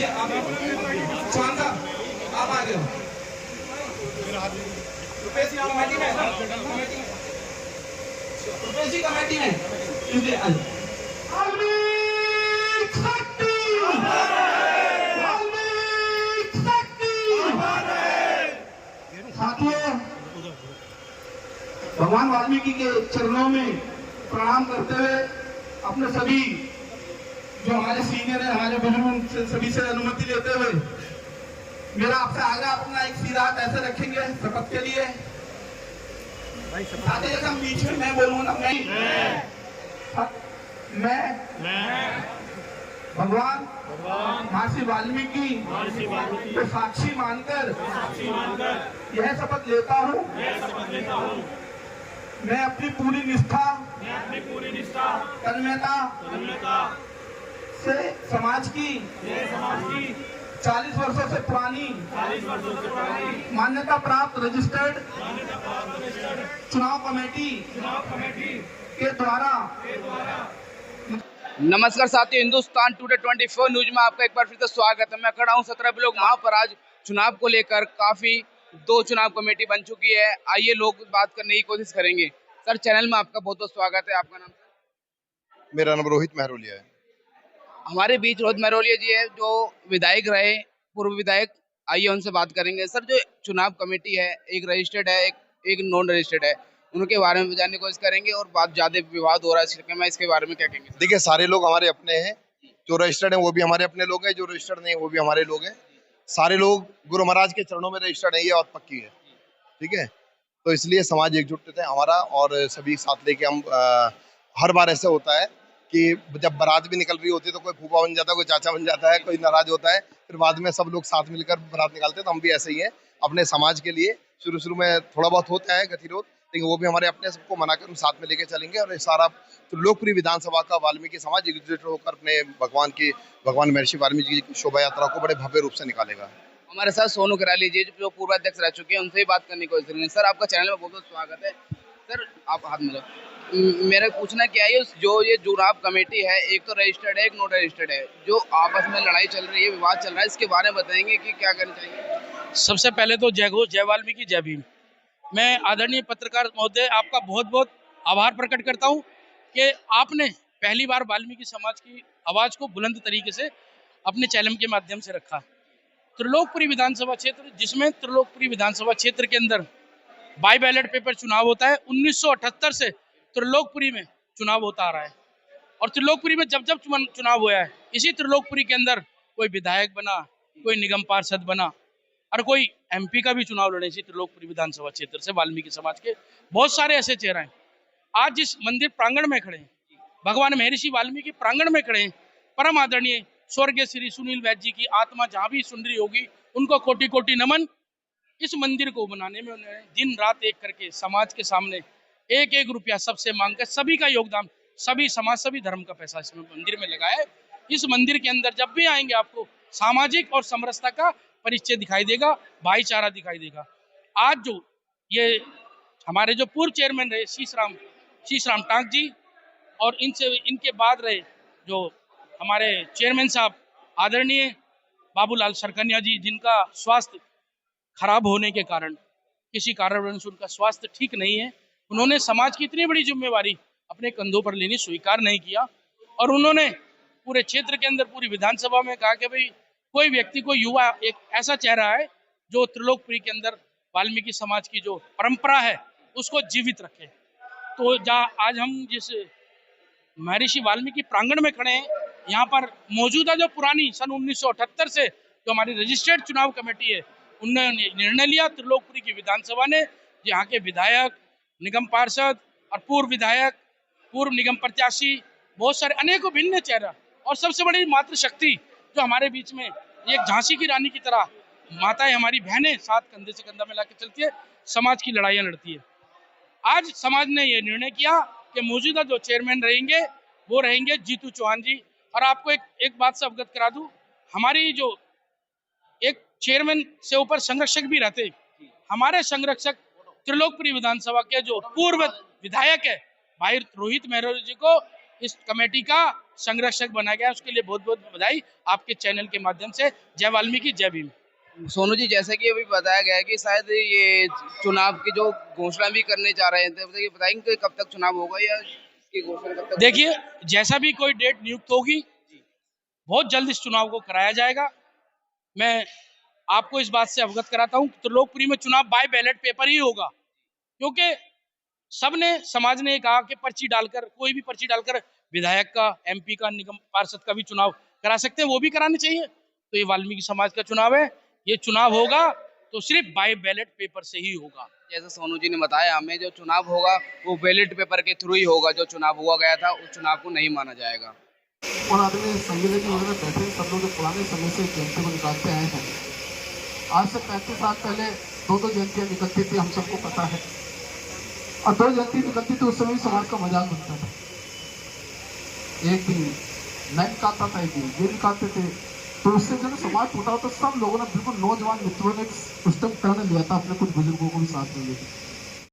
लीजिए आप चौहान साहब आप आ गए हो रुपेश जी कमेटी में रुपेश जी कमेटी में लीजिए साथियों भगवान वाल्मीकि के चरणों में प्रणाम करते हुए अपने सभी जो हमारे सीनियर है हमारे बुजुर्ग से सभी से अनुमति लेते हुए मेरा आपसे आग्रह अपना एक सीधा हाथ ऐसे रखेंगे शपथ के लिए हम बीच में मैं बोलूँ ना मैं भगवान महर्षि वाल्मीकि को साक्षी मानकर यह शपथ लेता हूँ मैं अपनी पूरी निष्ठा तन्मयता से समाज की 40 वर्षों से पुरानी मान्यता प्राप्त रजिस्टर्ड चुनाव कमेटी के द्वारा। नमस्कार साथियों, हिंदुस्तान टुडे 24 न्यूज में आपका एक बार फिर से स्वागत है। मैं खड़ा हूँ 17 ब्लॉक वहाँ पर आज चुनाव को लेकर काफी 2 चुनाव कमेटी बन चुकी है। आइए लोग बात करने की कोशिश करेंगे। सर, चैनल में आपका बहुत बहुत स्वागत है। आपका नाम सर? मेरा नाम रोहित महरोलिया है। हमारे बीच रोहित महरोलिया जी है जो विधायक रहे, पूर्व विधायक। आइए उनसे बात करेंगे। सर, जो चुनाव कमेटी है एक रजिस्टर्ड है एक नॉन रजिस्टर्ड है, उनके बारे में जानने की कोशिश करेंगे और बात ज्यादा विवाद हो रहा है मैं इसके बारे में क्या कहेंगे? देखिए, सारे लोग हमारे अपने हैं, जो रजिस्टर्ड हैं वो भी हमारे अपने लोग हैं, जो रजिस्टर्ड नहीं वो भी हमारे लोग हैं। सारे लोग गुरु महाराज के चरणों में रजिस्टर्ड है, ये बात पक्की है। ठीक है, तो इसलिए समाज एकजुट है हमारा और सभी साथ लेके हम हर बार ऐसा होता है कि जब बारात भी निकल रही होती है तो कोई फूफा बन जाता है, कोई चाचा बन जाता है, कोई नाराज होता है, फिर बाद में सब लोग साथ मिलकर बारात निकालते हैं। तो हम भी ऐसे ही हैं अपने समाज के लिए। शुरू में थोड़ा बहुत होता है गतिरोध, लेकिन वो भी हमारे अपने सबको मनाकर हम साथ में लेके चलेंगे और सारा तो लोकप्रिय विधानसभा का वाल्मीकि समाज एकजुट होकर अपने भगवान महर्षि वाल्मीकि जी की शोभा यात्रा को बड़े भव्य रूप से निकालेगा। हमारे साथ सोनू कराली जी जो पूर्व अध्यक्ष रह चुके हैं, उनसे ही बात करने की कोशिश करेंगे। सर, आपका चैनल में बहुत बहुत स्वागत है। सर, आप हाथ मिलो। मेरा पूछना क्या है, जो ये चुनाव कमेटी है एक तो रजिस्टर्ड है एक नॉन रजिस्टर्ड है, जो आपस में लड़ाई चल रही है, विवाद चल रहा है, इसके बारे में बताएंगे कि क्या करना चाहिए? सबसे पहले तो जय घोष, जय वाल्मीकि, जय भीम। मैं आदरणीय पत्रकार महोदय आपका बहुत बहुत आभार प्रकट करता हूं कि आपने पहली बार वाल्मीकि समाज की आवाज को बुलंद तरीके से अपने चैनल के माध्यम से रखा। त्रिलोकपुरी विधानसभा क्षेत्र, जिसमें त्रिलोकपुरी विधानसभा क्षेत्र के अंदर बाई बैलेट पेपर चुनाव होता है, 1978 से त्रिलोकपुरी में चुनाव होता आ रहा है। और त्रिलोकपुरी में जब जब चुनाव हुआ है, इसी त्रिलोकपुरी के अंदर कोई विधायक बना, कोई निगम पार्षद बना और कोई एमपी का भी चुनाव लड़े। इसी त्रिलोकपुरी विधानसभा क्षेत्र से वाल्मीकि समाज के बहुत सारे ऐसे चेहरे हैं। आज जिस मंदिर प्रांगण में खड़े हैं, भगवान महर्षि वाल्मीकि प्रांगण में खड़े हैं, परम आदरणीय स्वर्गीय श्री सुनील वैद्य जी की आत्मा जहाँ भी सुन रही होगी, उनको कोटि कोटि नमन। इस मंदिर को बनाने में उन्होंने दिन रात एक करके समाज के सामने एक एक रुपया सबसे मांग कर सभी का योगदान, सभी समाज सभी धर्म का पैसा इसमें मंदिर में लगाया है। इस मंदिर के अंदर जब भी आएंगे आपको सामाजिक और समरसता का परिचय दिखाई देगा, भाईचारा दिखाई देगा। आज जो ये हमारे जो पूर्व चेयरमैन रहे शीश राम टांक जी और इनके बाद रहे जो हमारे चेयरमैन साहब आदरणीय बाबूलाल सरकन्या जी, जिनका स्वास्थ्य खराब होने के कारण किसी कारणवश उनका स्वास्थ्य ठीक नहीं है, उन्होंने समाज की इतनी बड़ी जिम्मेवारी अपने कंधों पर लेनी स्वीकार नहीं किया और उन्होंने पूरे क्षेत्र के अंदर पूरी विधानसभा में कहा कि भाई कोई व्यक्ति, कोई युवा एक ऐसा चेहरा है जो त्रिलोकपुरी के अंदर वाल्मीकि समाज की जो परंपरा है उसको जीवित रखे। तो आज हम जिस महर्षि वाल्मीकि प्रांगण में खड़े हैं, यहाँ पर मौजूदा जो पुरानी सन 1978 से जो हमारी रजिस्टर्ड चुनाव कमेटी है, उन्होंने निर्णय लिया त्रिलोकपुरी की विधानसभा ने, यहाँ के विधायक, निगम पार्षद और पूर्व विधायक, पूर्व निगम प्रत्याशी, बहुत सारे अनेकों भिन्न चेहरा और सबसे बड़ी मातृशक्ति जो हमारे बीच में एक झांसी की रानी की तरह माताएं, हमारी बहनें साथ कंधे से कंधा मिला के चलती है, समाज की लड़ाइयाँ लड़ती है। आज समाज ने ये निर्णय किया कि मौजूदा जो चेयरमैन रहेंगे वो रहेंगे जीतू चौहान जी। और आपको एक बात से अवगत करा दूं, हमारी जो एक चेयरमैन से ऊपर संरक्षक भी रहते, हमारे संरक्षक त्रिलोकपुरी विधानसभा के जो पूर्व विधायक है भाई रोहित महरोलिया जी को इस कमेटी का संरक्षक बनाया गया, उसके लिए बहुत बहुत बधाई आपके चैनल के माध्यम से। जय वाल्मीकि, जय भीम। सोनू जी, जैसे कि अभी बताया गया है कि शायद ये चुनाव की जो घोषणा भी करने जा रहे थे, बताइए बताएंगे कब तक चुनाव होगा या इसकी घोषणा कब तक? देखिए, जैसा भी कोई डेट नियुक्त होगी, बहुत जल्द इस चुनाव को कराया जाएगा। मैं आपको इस बात से अवगत कराता हूँ, त्रिलोकपुरी में चुनाव बाय बैलेट पेपर ही होगा, क्योंकि सबने, समाज ने कहा कि पर्ची डालकर, कोई भी पर्ची डालकर विधायक का, एमपी का, निगम पार्षद का भी चुनाव करा सकते हैं, वो भी कराने चाहिए। तो ये वाल्मीकि समाज का चुनाव है, ये चुनाव होगा तो सिर्फ बाय बैलेट पेपर से ही होगा। जैसे सोनू जी ने बताया, हमें जो चुनाव होगा वो बैलेट पेपर के थ्रू ही होगा। जो चुनाव हुआ गया था उस चुनाव को नहीं माना जाएगा। और आदमी संविधान की वजह से बैठे सब लोग पुराने समय से जयंती को निकालते आए हैं। आज से 35 साल पहले 2 जयंतियां निकलती थी, हम सबको पता है। और 2 जयंती निकलती थी, उस समय समाज का मजाक बनता था। एक दिन नहीं निकालता था, एक दिन ये निकालते थे, तो उससे जो समाज टूटा, तो सब लोगों ने, बिल्कुल नौजवान मित्रों ने उस टाइम लिया था, अपने कुछ बुजुर्गों को भी साथ में लेके।